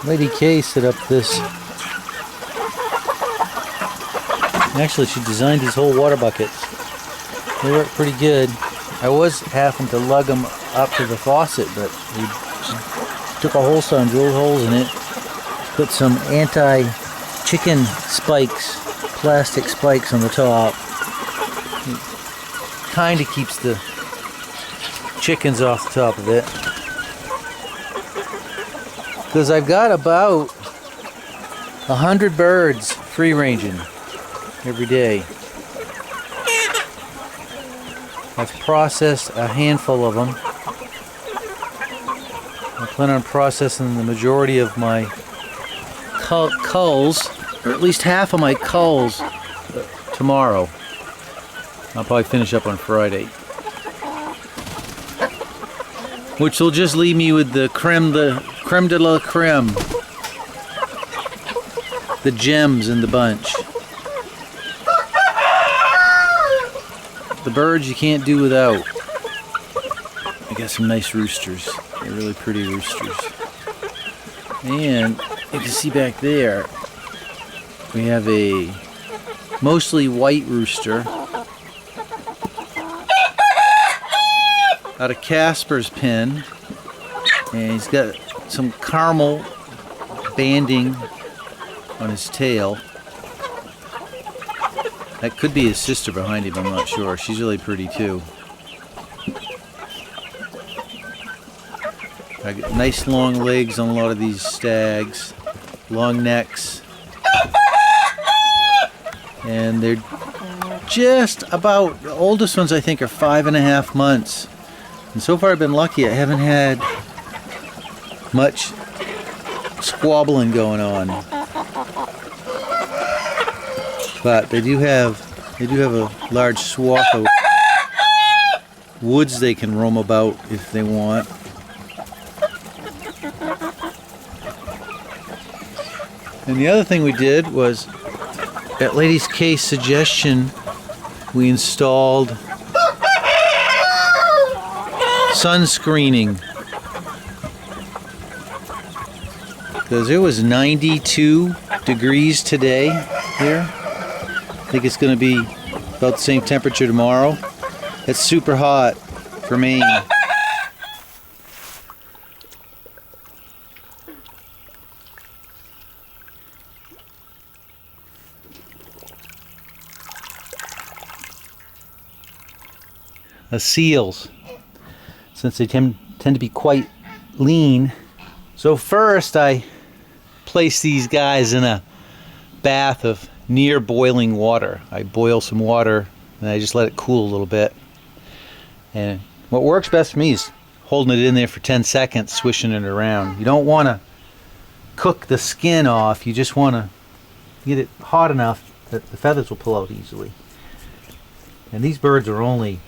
Lady K set up this. Actually, she designed these whole water buckets. They work pretty good. I was having to lug them up to the faucet, but she took a hole saw and drilled holes in it. Put some anti-chicken spikes, plastic spikes on the top. It kind of keeps the chickens off the top of it. Because I've got about 100 birds free ranging every day. I've processed a handful of them. I plan on processing the majority of my culls, or at least half of my culls, tomorrow. I'll probably finish up on Friday. Which will just leave me with the creme de la creme. The gems in the bunch. The birds you can't do without. I got some nice roosters. They're really pretty roosters. And you can see back there, we have a mostly white rooster out of Casper's pen, and he's got some caramel banding on his tail. That could be his sister behind him, I'm not sure. She's really pretty too. I got nice long legs on a lot of these stags, long necks, and they're just about, the oldest ones I think are 5.5 months. And so far I've been lucky. I haven't had much squabbling going on. But they do have a large swath of woods they can roam about if they want. And the other thing we did was, at Lady K's suggestion, we installed sunscreening. Because it was 92 degrees today here. I think it's going to be about the same temperature tomorrow. It's super hot for Maine. Seals, since they tend to be quite lean. So first I place these guys in a bath of near boiling water. I boil some water and I just let it cool a little bit. And what works best for me is holding it in there for 10 seconds, swishing it around. You don't want to cook the skin off. You just want to get it hot enough that the feathers will pull out easily. And these birds are only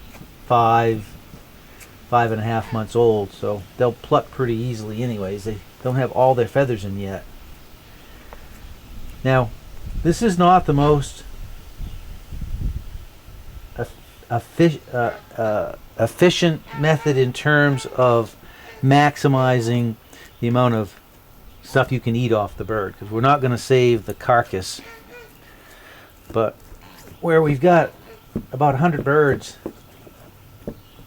5.5 months old, so they'll pluck pretty easily anyways. They don't have all their feathers in yet. Now, this is not the most efficient method in terms of maximizing the amount of stuff you can eat off the bird, because we're not going to save the carcass. But where we've got about 100 birds,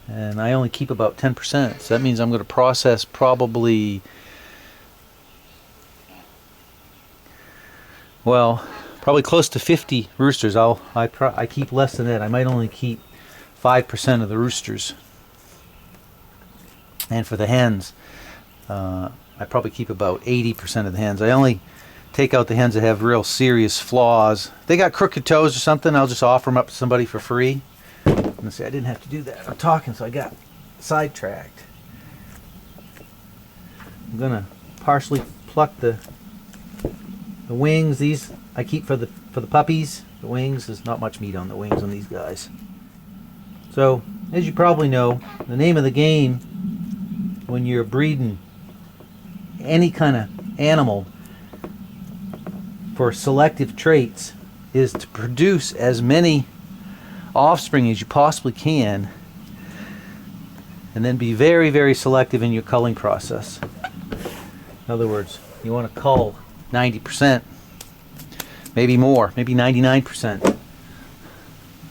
and I only keep about 10%, so that means I'm going to process probably, well, probably close to 50 roosters. I keep less than that. I might only keep 5% of the roosters. And for the hens, I probably keep about 80% of the hens. I only take out the hens that have real serious flaws. If they got crooked toes or something, I'll just offer them up to somebody for free. And say I didn't have to do that. I'm talking, so I got sidetracked. I'm gonna partially pluck the wings. These I keep for the puppies. The wings, there's not much meat on the wings on these guys. So, as you probably know, the name of the game when you're breeding any kind of animal for selective traits is to produce as many offspring as you possibly can, and then be very, very selective in your culling process. In other words, you want to cull 90%, maybe more, maybe 99%.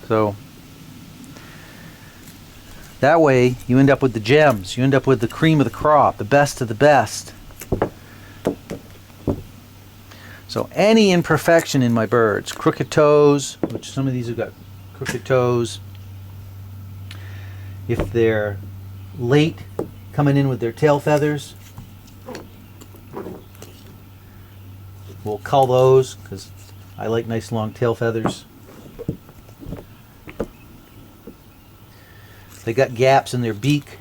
So that way you end up with the gems, you end up with the cream of the crop, the best of the best. So any imperfection in my birds, crooked toes, which some of these have got crooked toes, if they're late coming in with their tail feathers, we'll cull those because I like nice long tail feathers. They got gaps in their beak,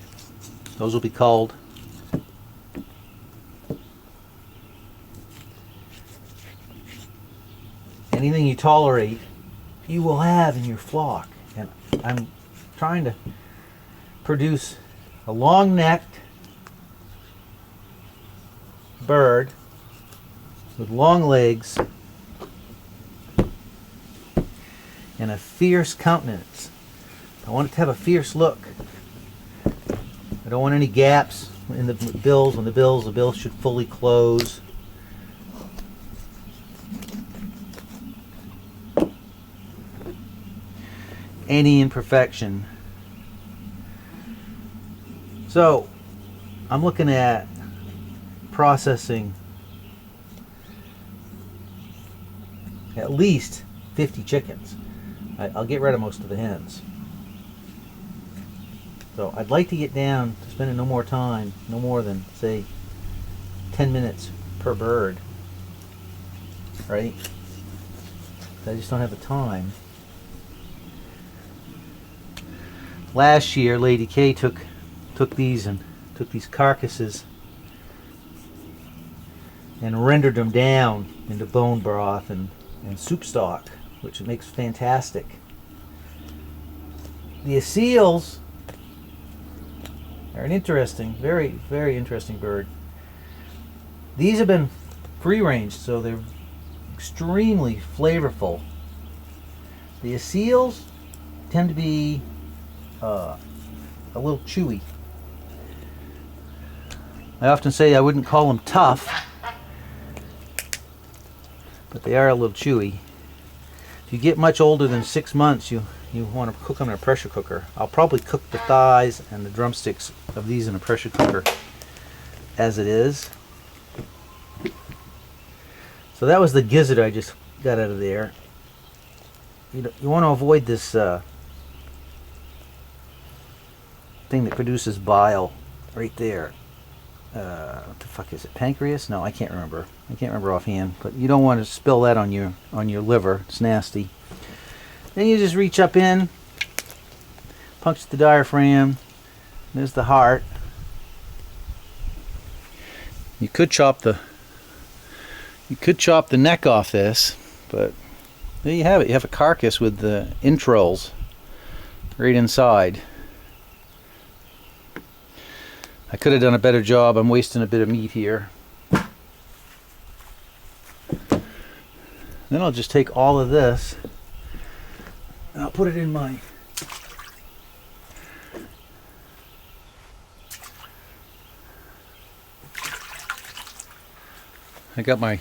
those will be culled. Anything you tolerate, you will have in your flock. And I'm trying to produce a long-necked bird with long legs and a fierce countenance. I want it to have a fierce look. I don't want any gaps in the bills. When the bills should fully close. Any imperfection. So I'm looking at processing at least 50 chickens. I'll get rid of most of the hens. So I'd like to get down to spending no more time, no more than say 10 minutes per bird, right? I just don't have the time. Last year, Lady K took these carcasses and rendered them down into bone broth and soup stock, which makes fantastic. The Aseels are an interesting, very, very interesting bird. These have been free range, so they're extremely flavorful. The Aseels tend to be a little chewy. I often say I wouldn't call them tough, but they are a little chewy. If you get much older than 6 months, you want to cook them in a pressure cooker. I'll probably cook the thighs and the drumsticks of these in a pressure cooker as it is. So that was the gizzard I just got out of there. You want to avoid this thing that produces bile right there. What the fuck is it? Pancreas? No, I can't remember. I can't remember offhand. But you don't want to spill that on your liver. It's nasty. Then you just reach up in, puncture the diaphragm. There's the heart. You could chop the neck off this, but there you have it. You have a carcass with the entrails right inside. I could have done a better job. I'm wasting a bit of meat here. Then I'll just take all of this and I'll put it in my I got my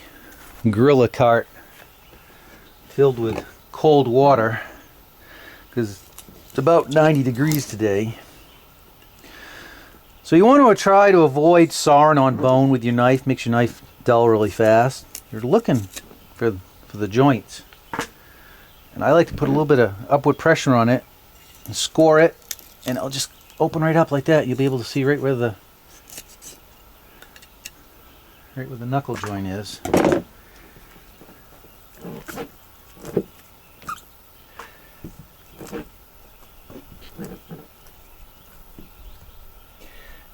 gorilla cart filled with cold water because it's about 90 degrees today. So you want to try to avoid sawing on bone with your knife. Makes your knife dull really fast. You're looking for the joints. And I like to put a little bit of upward pressure on it and score it, and it'll just open right up like that. You'll be able to see right where the knuckle joint is.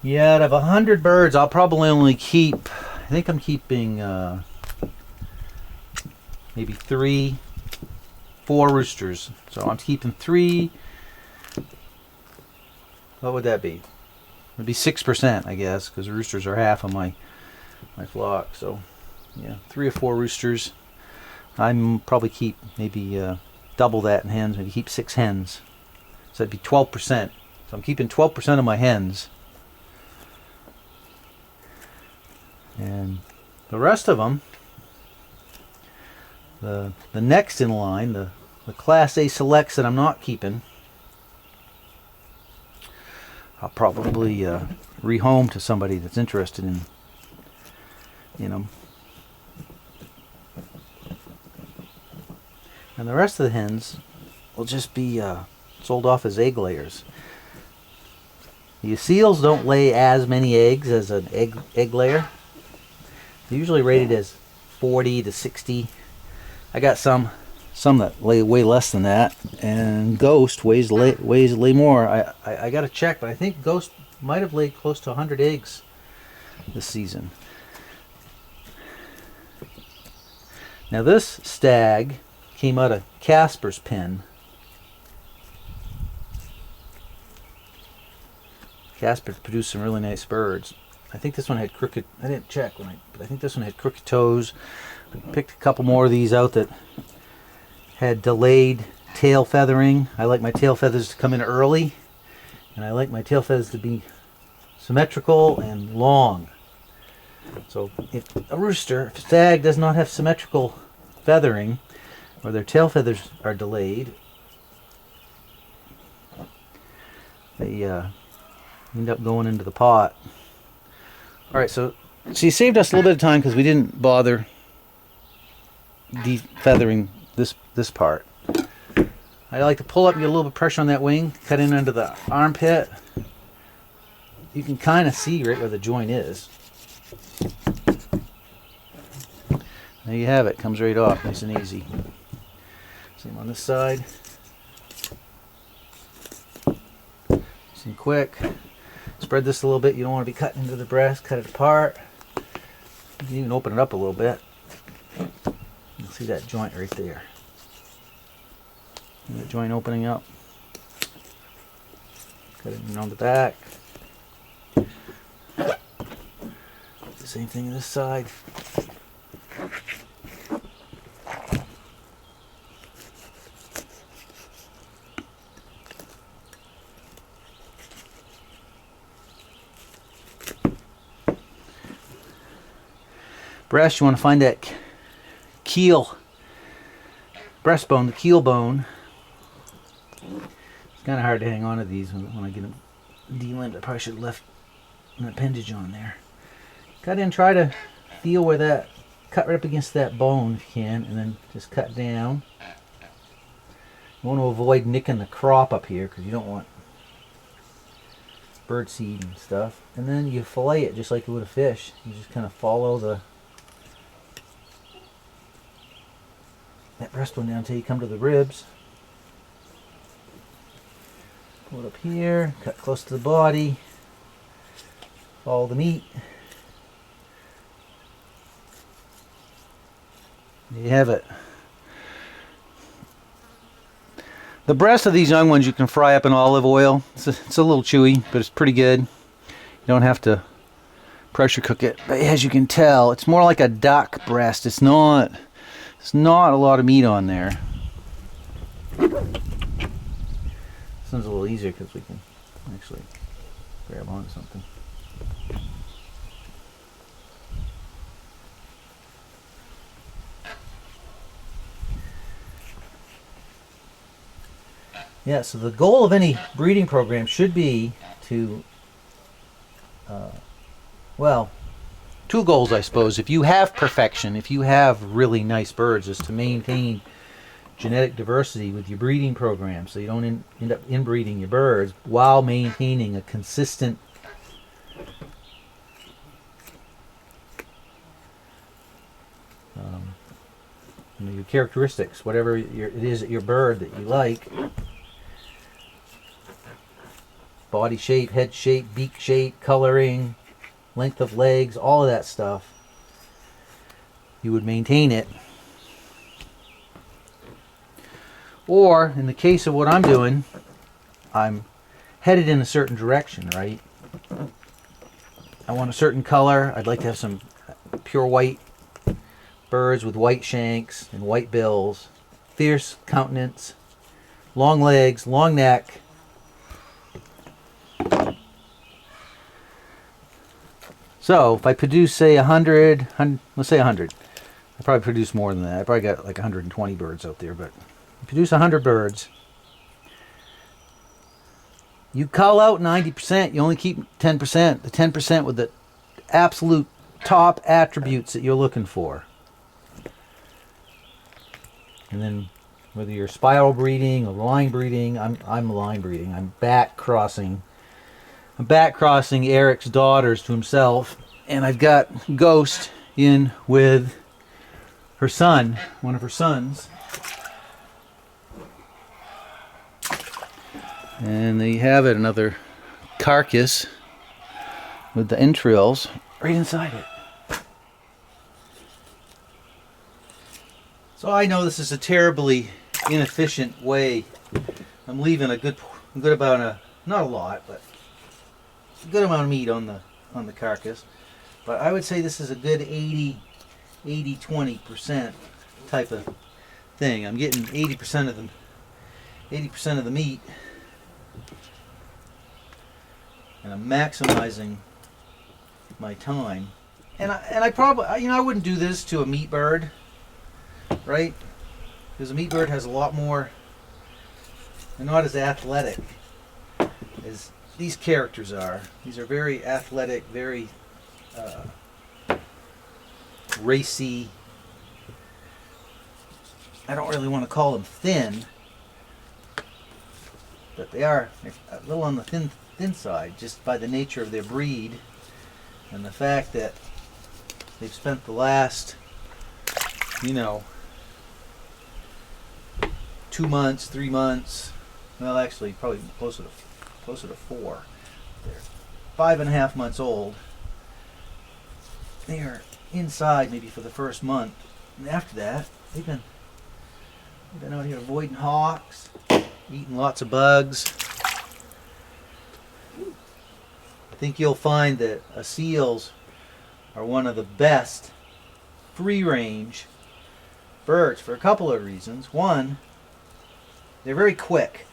Yeah, out of 100 birds, I'll probably only keep, I think I'm keeping maybe 3, 4 roosters. So I'm keeping 3, what would that be? It would be 6%, I guess, because roosters are half of my flock. So yeah, 3 or 4 roosters. I'm probably keep maybe double that in hens, maybe keep 6 hens. So that'd be 12%. So I'm keeping 12% of my hens. And The rest of them, the next in line, the Class A selects that I'm not keeping, I'll probably rehome to somebody that's interested in them. And the rest of the hens will just be sold off as egg layers. The Aseels don't lay as many eggs as an egg layer. They're usually rated as 40 to 60. I got some that lay way less than that, and Ghost weighs more. I got to check, but I think Ghost might have laid close to 100 eggs this season. Now this stag came out of Casper's pen. Casper produced some really nice birds. I think this one had crooked, I didn't check, but I think this one had crooked toes. I picked a couple more of these out that had delayed tail feathering. I like my tail feathers to come in early, and I like my tail feathers to be symmetrical and long. So if a stag does not have symmetrical feathering, or their tail feathers are delayed, they end up going into the pot. Alright, so you saved us a little bit of time because we didn't bother defeathering this part. I like to pull up and get a little bit of pressure on that wing, cut in under the armpit. You can kind of see right where the joint is. There you have it. Comes right off, nice and easy. Same on this side. Nice and quick. Spread this a little bit. You don't want to be cutting into the breast. Cut it apart. You can even open it up a little bit. You'll see that joint right there. See that joint opening up. Cut it around the back. The same thing on this side. Breast, you want to find that keel, breastbone, the keel bone. It's kind of hard to hang on to these when I get them delimbed. I probably should have left an appendage on there. Cut in, try to feel where that, cut right up against that bone if you can, and then just cut down. You want to avoid nicking the crop up here because you don't want bird seed and stuff. And then you fillet it just like you would a fish. You just kind of follow that breastbone down until you come to the ribs. Pull it up here, cut close to the body, follow the meat. There you have it. The breast of these young ones you can fry up in olive oil. It's a little chewy, but it's pretty good. You don't have to pressure cook it. But as you can tell, it's more like a duck breast. It's not a lot of meat on there. This one's a little easier because we can actually grab onto something. Yeah, so the goal of any breeding program should be to, well, two goals, I suppose. If you have perfection, if you have really nice birds, is to maintain genetic diversity with your breeding program so you don't end up inbreeding your birds while maintaining a consistent your characteristics, whatever it is at your bird that you like. Body shape, head shape, beak shape, coloring, length of legs, all of that stuff. You would maintain it. Or, in the case of what I'm doing, I'm headed in a certain direction, right? I want a certain color. I'd like to have some pure white birds with white shanks and white bills, fierce countenance, long legs, long neck. So if I produce, say, 100, let's say 100. I probably produce more than that. I probably got like 120 birds out there, but you produce 100 birds. You cull out 90%, you only keep 10%. The 10% with the absolute top attributes that you're looking for. And then whether you're spiral breeding or line breeding, I'm line breeding. I'm back crossing Eric's daughters to himself, and I've got Ghost in with her son, one of her sons. And there you have it, another carcass with the entrails right inside it. So I know this is a terribly inefficient way. I'm leaving a good amount, not a lot, but a good amount of meat on the carcass. But I would say this is a good 20% type of thing. I'm getting 80% of the meat, and I'm maximizing my time. And I probably, I wouldn't do this to a meat bird, right? Because a meat bird has a lot more. They're not as athletic as these characters are. These are very athletic, very racy. I don't really want to call them thin, but they're a little on the thin side, just by the nature of their breed and the fact that they've spent the last 2 months, 3 months, well, actually probably closer to 4. They're 5.5 months old. They are inside maybe for the first month, and after that they've been out here avoiding hawks, eating lots of bugs. I think you'll find that Aseels are one of the best free-range birds for a couple of reasons. One, they're very quick.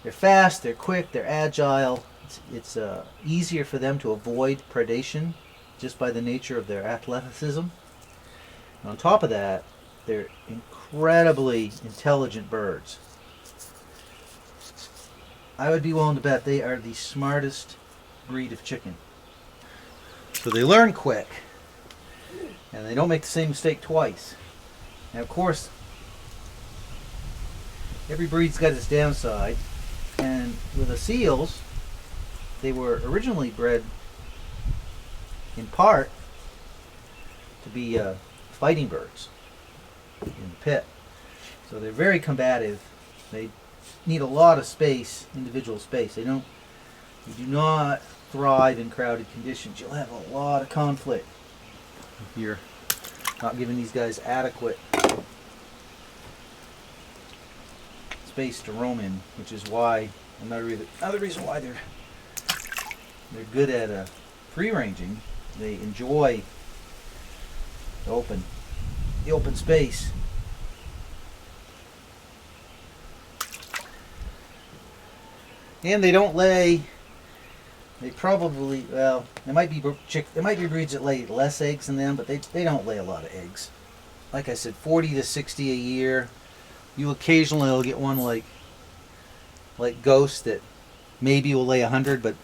They're fast, they're quick, they're agile. It's easier for them to avoid predation just by the nature of their athleticism. And on top of that, they're incredibly intelligent birds. I would be willing to bet they are the smartest breed of chicken. So they learn quick, and they don't make the same mistake twice. Now, of course, every breed's got its downside, and with the Aseels, they were originally bred in part to be fighting birds in the pit. So they're very combative. They need a lot of space, individual space. You do not thrive in crowded conditions. You'll have a lot of conflict if you're not giving these guys adequate space to roam in, which is why another reason why they're good at free ranging. They enjoy the open space. And they don't lay. They probably, well, there might be breeds that lay less eggs than them, but they don't lay a lot of eggs. Like I said, 40 to 60 a year. You occasionally will get one like Ghost that maybe will lay 100, but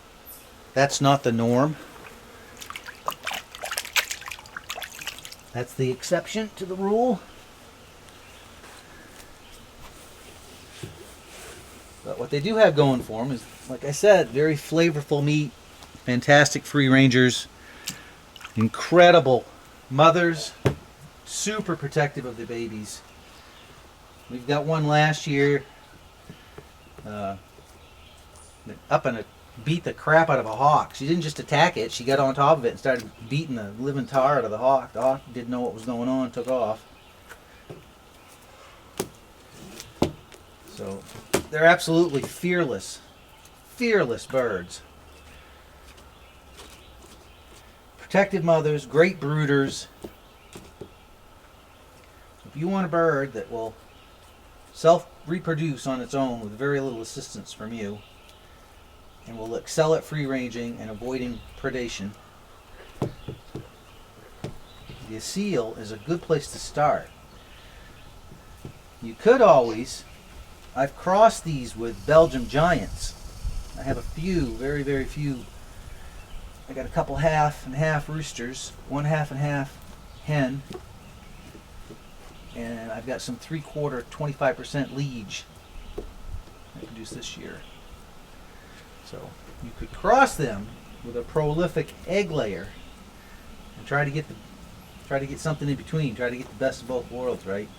that's not the norm. That's the exception to the rule. But what they do have going for them is, like I said, very flavorful meat, fantastic free rangers, incredible mothers, super protective of their babies. We've got one last year up and beat the crap out of a hawk. She didn't just attack it, she got on top of it and started beating the living tar out of the hawk. The hawk didn't know what was going on, took off. So they're absolutely fearless birds. Protective mothers, great brooders. If you want a bird that will self-reproduce on its own with very little assistance from you, and will excel at free ranging and avoiding predation, the Aseel is a good place to start. You could always, I've crossed these with Belgium Giants. I have a few, very, very few. I got a couple half and half roosters, one half and half hen, and I've got some 3/4, 25% liege I produced this year. So you could cross them with a prolific egg layer and try to get something in between. Try to get the best of both worlds, right?